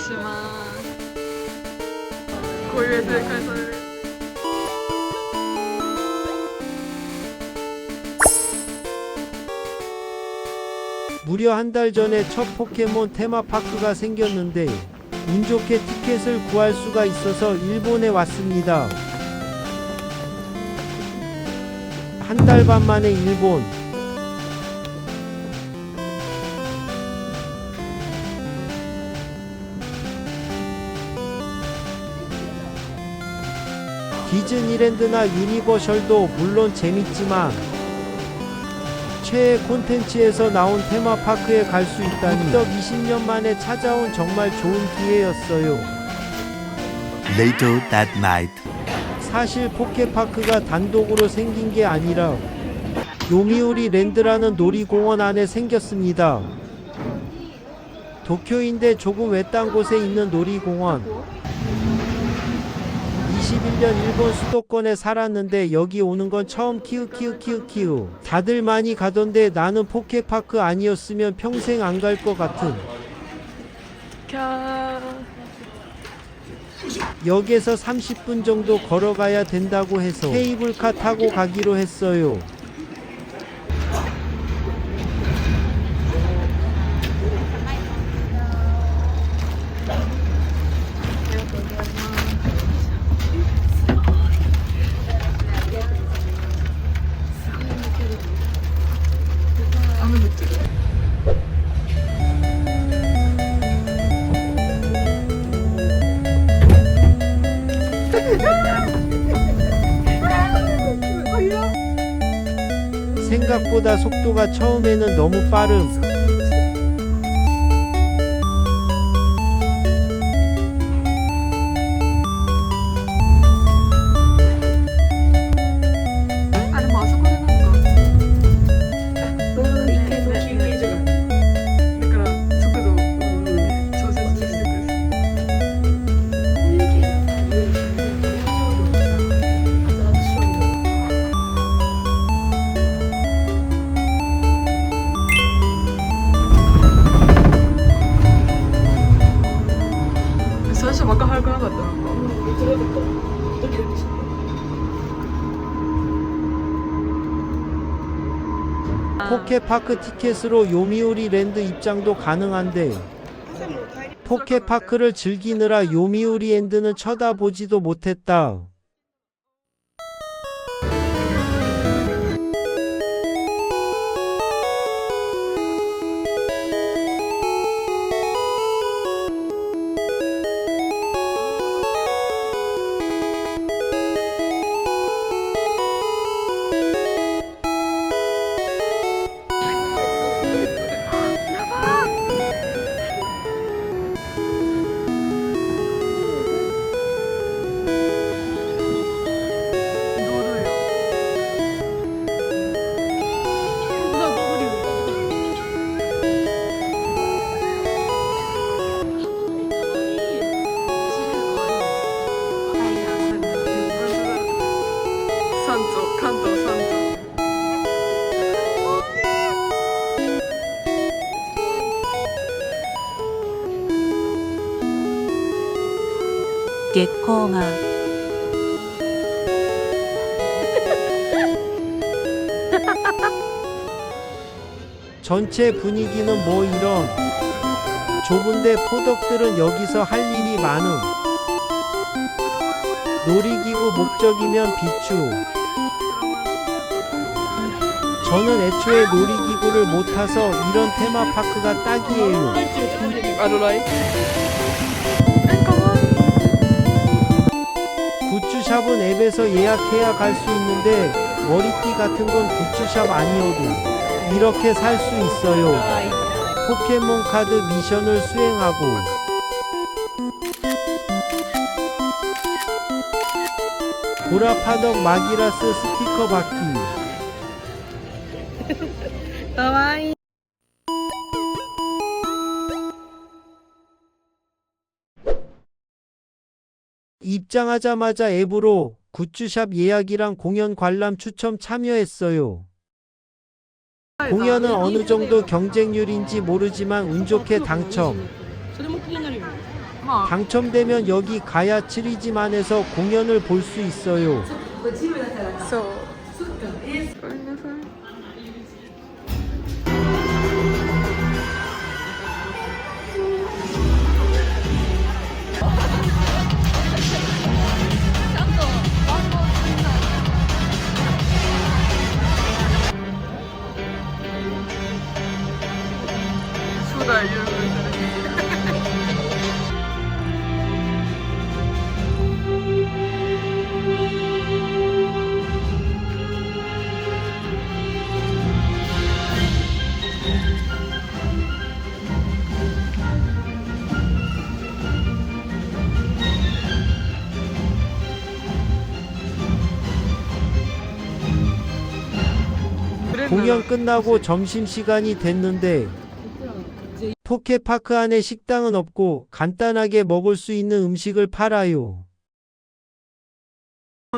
します。こういう正解される。 무려 한 달 전에 첫 포켓몬 테마파크가 생겼는데 운 좋게 티켓을 구할 수가 있어서 일본에 왔습니다. 한 달 반 만에 일본. 디즈니랜드나 유니버셜도 물론 재밌지만 최애 콘텐츠에서 나온 테마파크에 갈 수 있다니 무려 20년 만에 찾아온 정말 좋은 기회였어요. Later that night. 사실 포켓파크가 단독으로 생긴 게 아니라 요미우리 랜드라는 놀이공원 안에 생겼습니다. 도쿄인데 조금 외딴 곳에 있는 놀이공원. 21년 일본 수도권에 살았는데 여기 오는 건 처음. 키읔. 다들 많이 가던데 나는 포켓파크 아니었으면 평생 안 갈 것 같은. 역에서 30분 정도 걸어가야 된다고 해서 케이블카 타고 가기로 했어요. 생각보다 속도가 처음에는 너무 빠름. 포켓파크 티켓으로 요미우리 랜드 입장도 가능한데 포켓파크를 즐기느라 요미우리 랜드는 쳐다보지도 못했다. 객코가 전체 분위기는 뭐 이런. 좁은데 포덕들은 여기서 할 일이 많음. 놀이기구 목적이면 비추. 저는 애초에 놀이기구를 못 타서 이런 테마파크가 딱이에요. 굿즈샵은 앱에서 예약해야 갈 수 있는데 머리띠 같은 건 굿즈샵 아니어도 이렇게 살 수 있어요. 포켓몬 카드 미션을 수행하고 보라파덕 마기라스 스티커 받기. 입장하자마자 앱으로 굿즈샵 예약이랑 공연 관람 추첨 참여했어요. 공연은 어느 정도 경쟁률인지 모르지만 운 좋게 당첨. まあ 당첨되면 여기 가야 치리지만에서 공연을 볼 수 있어요. そうごめんなさい初代遊具공연 끝나고 점심시간이 됐는데 포켓파크 안에 식당은 없고 간단하게 먹을 수 있는 음식을 팔아요.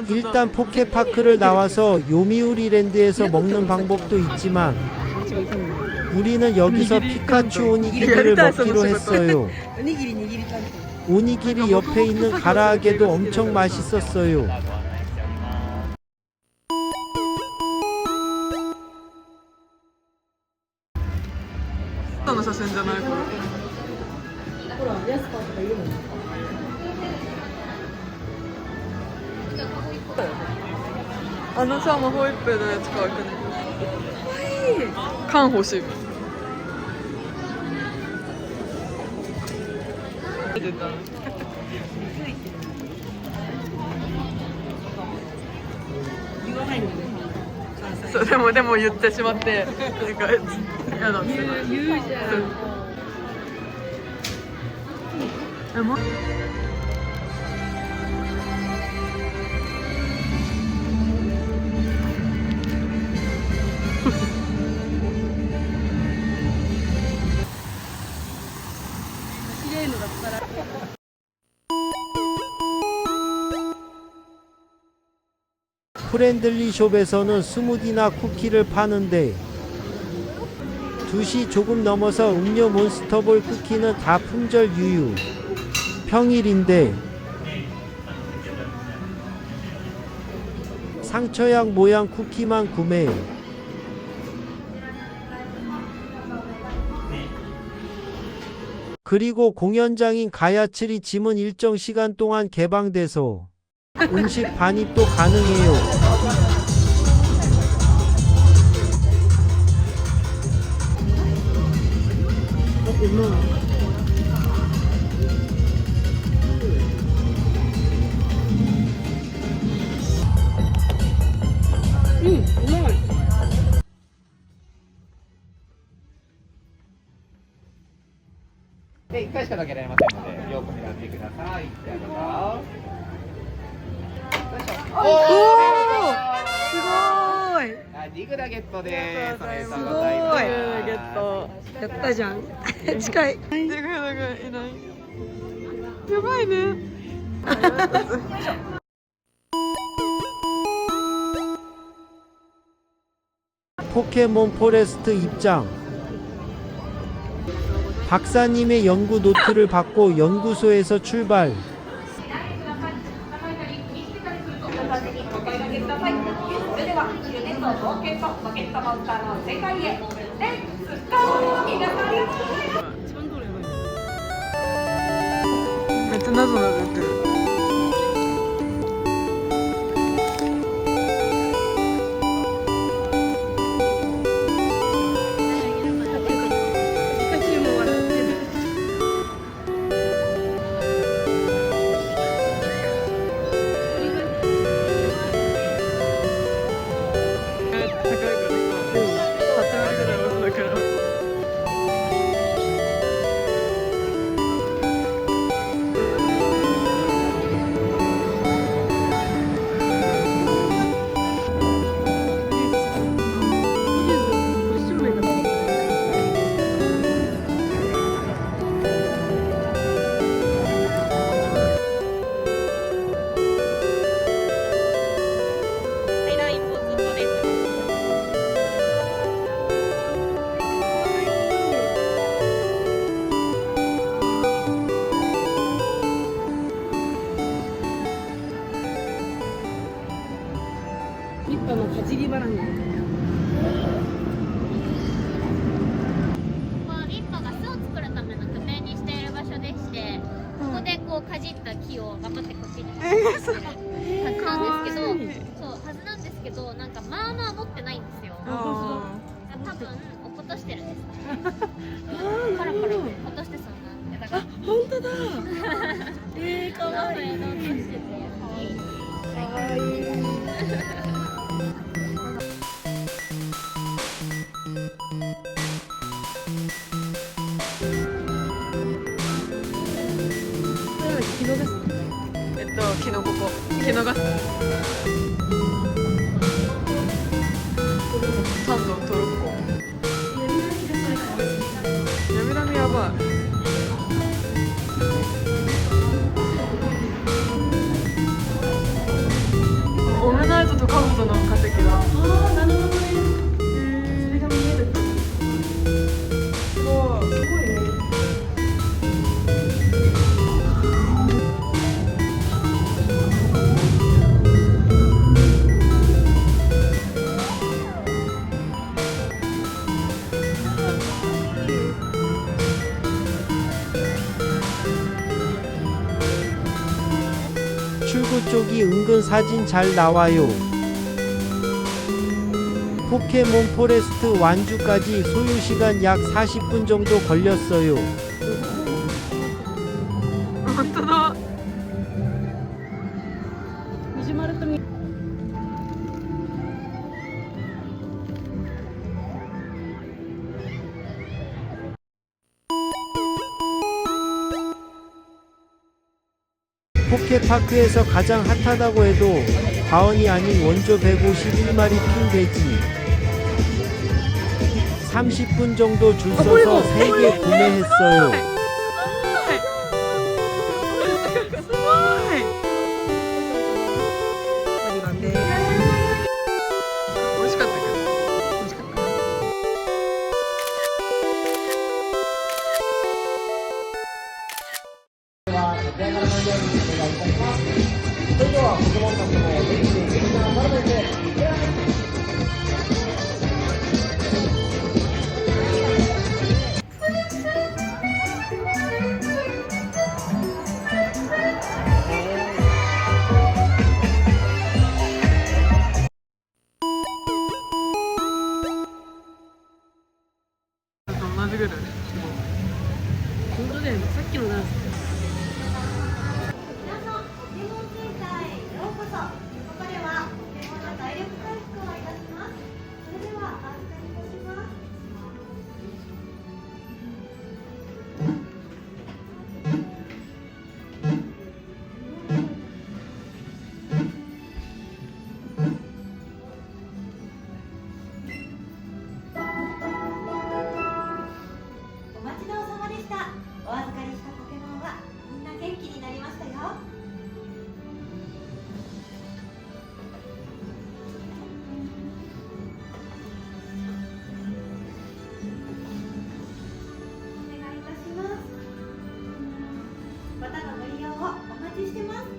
일단 포켓파크를 나와서 요미우리랜드에서 먹는 방법도 있지만 우리는 여기서 피카츄 오니기리를 먹기로 했어요. 오니기리 옆에 있는 가라아게도 엄청 맛있었어요. の写真じゃないこれあのさ、ホイップのやつ買うくね缶欲しいそうでも言ってしまってなんか嫌だって言うじゃん프렌들리숍에서는 스무디나 쿠키를 파는데 2시 조금 넘어서 음료 몬스터볼 쿠키는 다 품절 유유. 평일인데 상처약 모양 쿠키만 구매. 그리고 공연장인 가야츠리 짐은 일정 시간 동안 개방돼서 음식 반입도 가능해요.で、1回しか投げられませんので、よく狙ってください。じゃあどうぞ。おおすごーいリグダゲットです。おめでとうすごございます。いゲットやったじゃん近いいないやばいね포켓몬 포레스트 입장. 박사님의 연구 노트를 받고 연구소에서 출발. それではユネット冒険とポケットモンスターの世界へレッツゴー皆さんありがとうございますめっちゃなぞなぞ言ってる頑張ってこっちにはずなんですけど、そうはずなんですけど、なんかまあまあ持ってないんですよ。あ多分落っことしてるんです。パラパラ落っとしてそうな。だから本当だ。かわいい。落っとしてて可愛い。キノコ粉キノガスサンドトロッコ闇波やばい。オメナイトとカブトの化石だ。ああ、なるほどね。それが見える。わあ、すごいね。출구 쪽이 은근 사진 잘 나와요. 포켓몬 포레스트 완주까지 소요시간 약 40분 정도 걸렸어요. 本当だ。藤丸とみ。 포켓파크에서 가장 핫하다고 해도 과언이 아닌 원조 151마리 핑 돼지 30분 정도 줄 서서 3개 구매했어요. すごい。美味しかったけど。美味しかった。それでは子供たちも元気に元気な並べていってらっしゃい。同じぐらい。本当だよね。さっきのダンス。皆さん、ポケモンセンターへようこそ。ここではポケモンの体力回復をいたします。それではお預かりいたします。お待ちどおさまでした。お預かりしたポケモンはみんな元気になりましたよ。お願いいたします。またのご利用をお待ちしてます。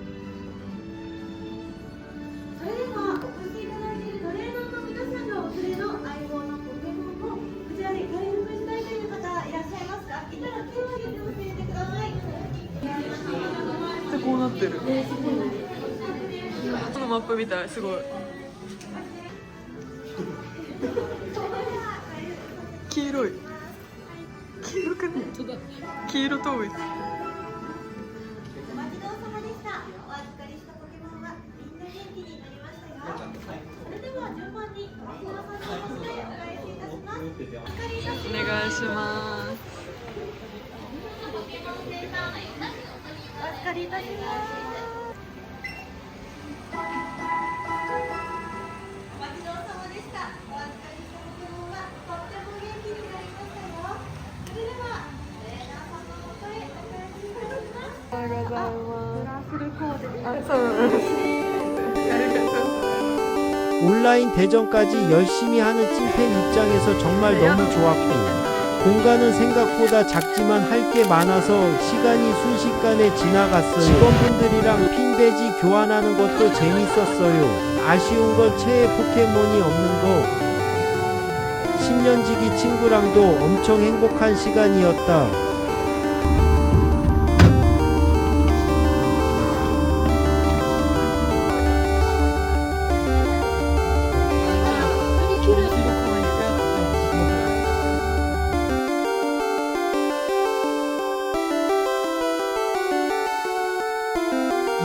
それではお越しいただいているトレーナーの皆さんがお連れの相棒のポケモンをこちらで回復したいという方いらっしゃいますか？いたら手を挙げて教えてください。でこうなってる。このマップみたい。すごい。黄色い。黄色くね。黄色統一。お待ちどおさまでした。お預かりしたポケモンはみんな元気になりましたよ。それでは順番にトレーナーさんとしてお返しいたします。お預かりいたします。お願いします。お預かりいたします。お待ちどおさまでした。お預かりしたポケモンはとっても元気になりましたよ。それではトレーナーさんの元へお返しいたします。おはようございます。あ、そう。ありがとう。 온라인 대전까지 열심히 하는 찐팬 입장에서 정말 너무 좋았고 공간은 생각보다 작지만 할 게 많아서 시간이 순식간에 지나갔어요. 직원분들이랑 핑배지 교환하는 것도 재밌었어요. 아쉬운 건 최애 포켓몬이 없는 거. 10년지기 친구랑도 엄청 행복한 시간이었다.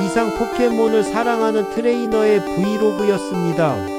이상 포켓몬을 사랑하는 트레이너의 브이로그였습니다.